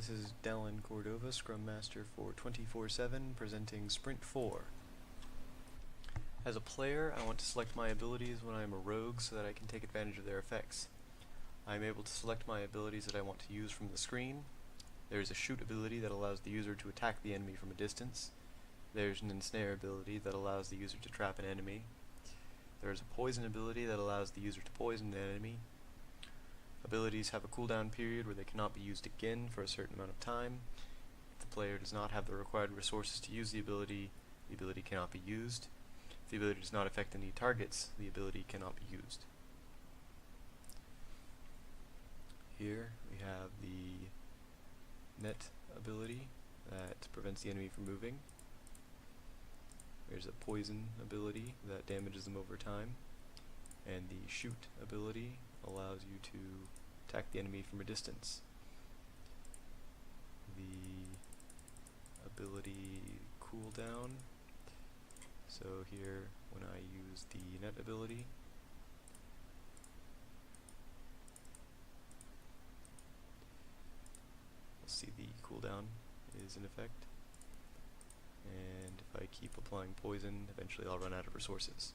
This is Dallin Cordova, Scrum Master for 24/7, presenting Sprint 4. As a player, I want to select my abilities when I am a rogue so that I can take advantage of their effects. I am able to select my abilities that I want to use from the screen. There is a shoot ability that allows the user to attack the enemy from a distance. There's an ensnare ability that allows the user to trap an enemy. There is a poison ability that allows the user to poison an enemy. Abilities have a cooldown period where they cannot be used again for a certain amount of time. If the player does not have the required resources to use the ability cannot be used. If the ability does not affect any targets, the ability cannot be used. Here we have the net ability that prevents the enemy from moving. There's a poison ability that damages them over time. And the shoot ability allows you to attack the enemy from a distance. The ability cooldown, so here when I use the net ability, you'll see the cooldown is in effect, and if I keep applying poison, eventually I'll run out of resources.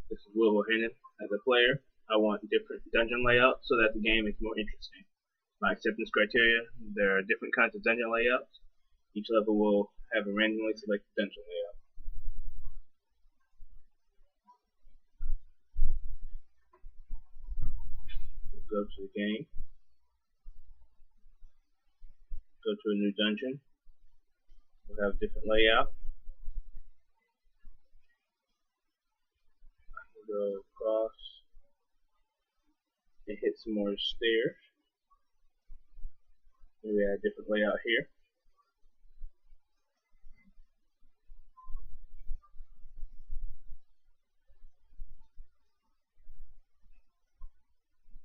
This is Will Hennon. As a player, I want different dungeon layouts so that the game is more interesting. My acceptance criteria, there are different kinds of dungeon layouts. Each level will have a randomly selected dungeon layout. We'll go to the game, go to a new dungeon. We'll have a different layout. Go across and hit some more stairs. We have a different layout here.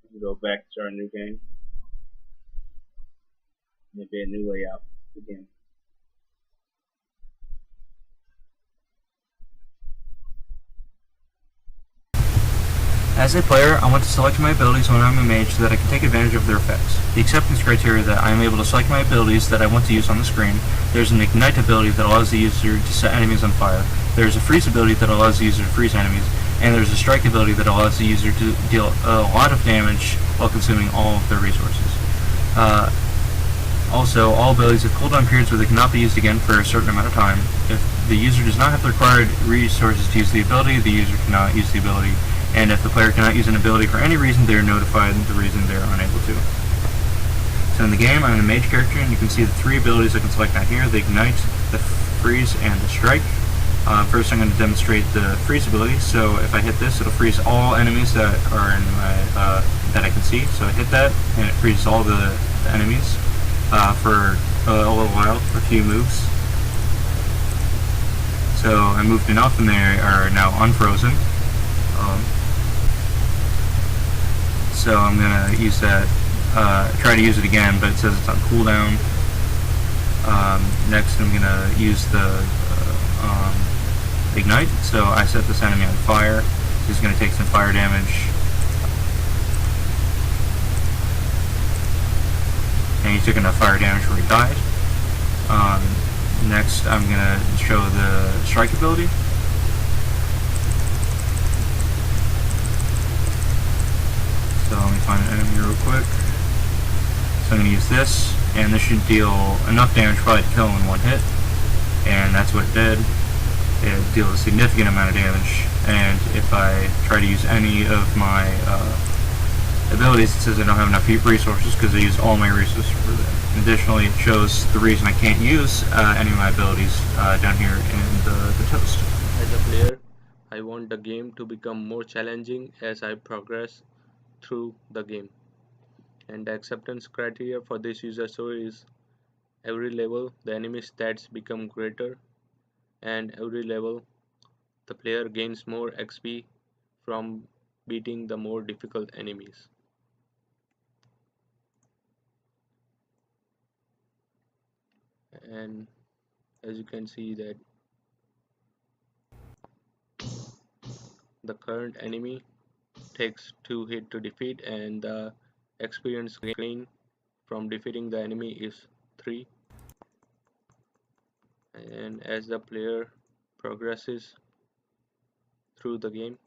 We can go back to our new game. Maybe a new layout again. As a player, I want to select my abilities when I'm a mage so that I can take advantage of their effects. The acceptance criteria that I am able to select my abilities that I want to use on the screen. There's an ignite ability that allows the user to set enemies on fire. There's a freeze ability that allows the user to freeze enemies. And there's a strike ability that allows the user to deal a lot of damage while consuming all of their resources. Also, all abilities have cooldown periods where they cannot be used again for a certain amount of time. If the user does not have the required resources to use the ability, the user cannot use the ability. And if the player cannot use an ability for any reason, they are notified the reason they are unable to. So in the game, I'm a mage character, and you can see the three abilities I can select down here: the ignite, the freeze, and the strike. First, I'm going to demonstrate the freeze ability. So if I hit this, it'll freeze all enemies that are in my that I can see. So I hit that, and it freezes all the enemies for a little while, a few moves. So I moved enough, and they are now unfrozen. So I'm going to use that, try to use it again, but it says it's on cooldown. Next I'm going to use the ignite, so I set this enemy on fire. He's going to take some fire damage. And he took enough fire damage where he died. Next I'm going to show the strike ability. So let me find an enemy real quick. So I'm going to use this, and this should deal enough damage probably to kill him in one hit. And that's what it did. It deals a significant amount of damage, and if I try to use any of my abilities, it says I don't have enough resources because I used all my resources for that. Additionally, it shows the reason I can't use any of my abilities down here in the toast. As a player, I want the game to become more challenging as I progress through the game. And the acceptance criteria for this user story is every level the enemy stats become greater, and every level the player gains more XP from beating the more difficult enemies. And as you can see that the current enemy takes 2 hits to defeat, and the experience gain from defeating the enemy is 3. And as the player progresses through the game,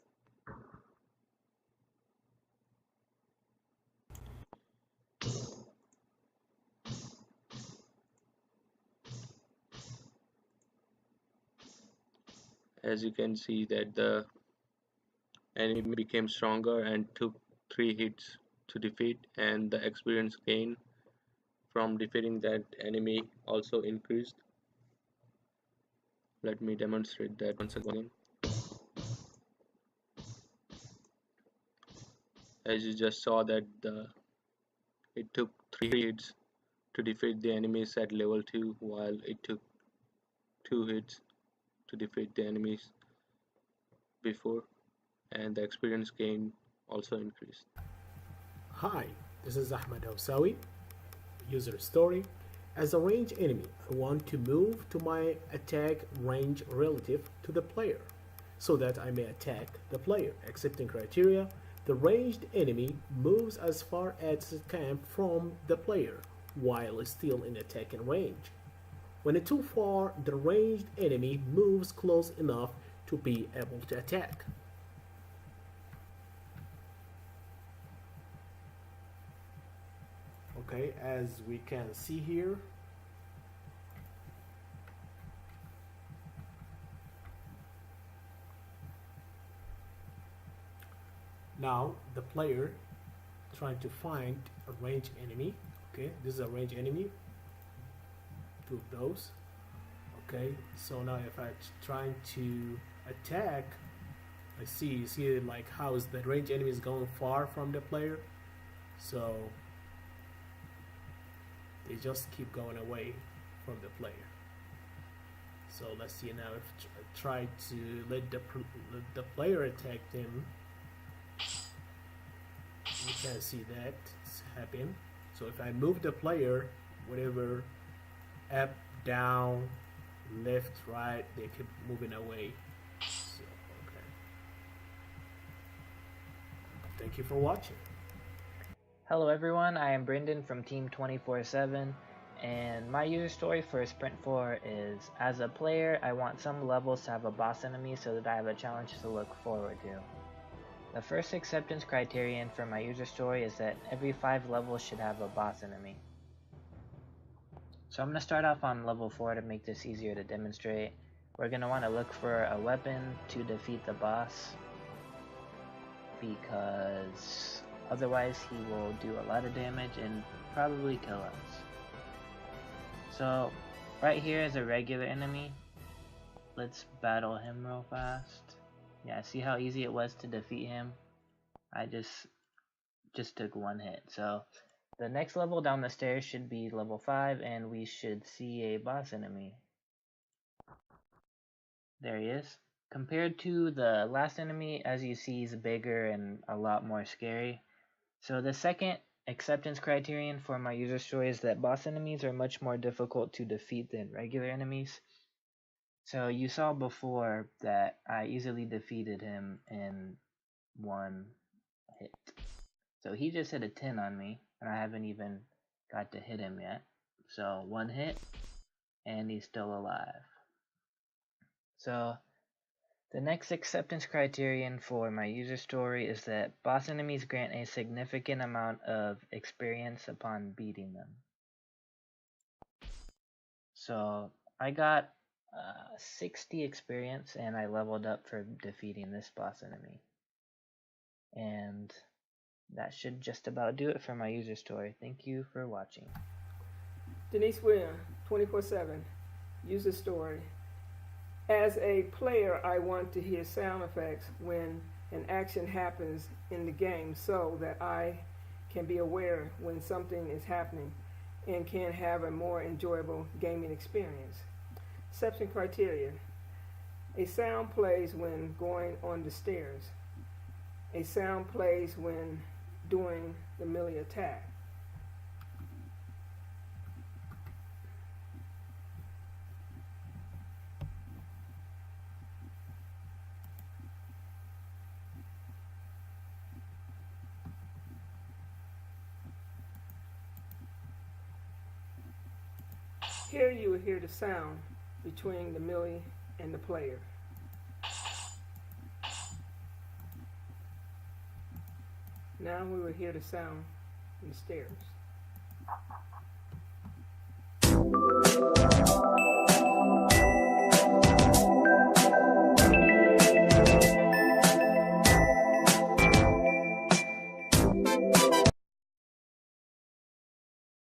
as you can see that the enemy became stronger and took 3 hits to defeat, and the experience gain from defeating that enemy also increased. Let me demonstrate that once again. As you just saw that it took 3 hits to defeat the enemies at level 2, while it took 2 hits to defeat the enemies before, and the experience gain also increased. Hi, this is Ahmed Housawi, user story. As a range enemy, I want to move to my attack range relative to the player so that I may attack the player. Accepting criteria, the ranged enemy moves as far as it can from the player while still in attacking range. When it's too far, the ranged enemy moves close enough to be able to attack. Okay, as we can see here, now the player trying to find a range enemy. Okay, this is a range enemy, 2 of those. Okay, so now if I trying to attack, I see like how is the range enemy is going far from the player, so they just keep going away from the player. So let's see now if I try to let the player attack them. You can see that it's happening. So if I move the player, whatever, up, down, left, right, they keep moving away. So, okay. Thank you for watching. Hello everyone, I am Brendan from Team 24/7, and my user story for Sprint4 is, as a player, I want some levels to have a boss enemy so that I have a challenge to look forward to. The first acceptance criterion for my user story is that every 5 levels should have a boss enemy. So I'm going to start off on level 4 to make this easier to demonstrate. We're going to want to look for a weapon to defeat the boss, because otherwise he will do a lot of damage and probably kill us. So right here is a regular enemy. Let's battle him real fast. Yeah, see how easy it was to defeat him? I just took 1 hit. So the next level down the stairs should be level 5, and we should see a boss enemy. There he is. Compared to the last enemy, as you see, he's bigger and a lot more scary. So the second acceptance criterion for my user story is that boss enemies are much more difficult to defeat than regular enemies. So you saw before that I easily defeated him in 1 hit. So he just hit a 10 on me, and I haven't even got to hit him yet. So 1 hit, and he's still alive. So the next acceptance criterion for my user story is that boss enemies grant a significant amount of experience upon beating them. So I got 60 experience, and I leveled up for defeating this boss enemy. And that should just about do it for my user story. Thank you for watching. Denise William, 24/7, user story. As a player, I want to hear sound effects when an action happens in the game so that I can be aware when something is happening and can have a more enjoyable gaming experience. Exception criteria. A sound plays when going on the stairs. A sound plays when doing the melee attack. Here you will hear the sound between the Millie and the player. Now we will hear the sound in the stairs.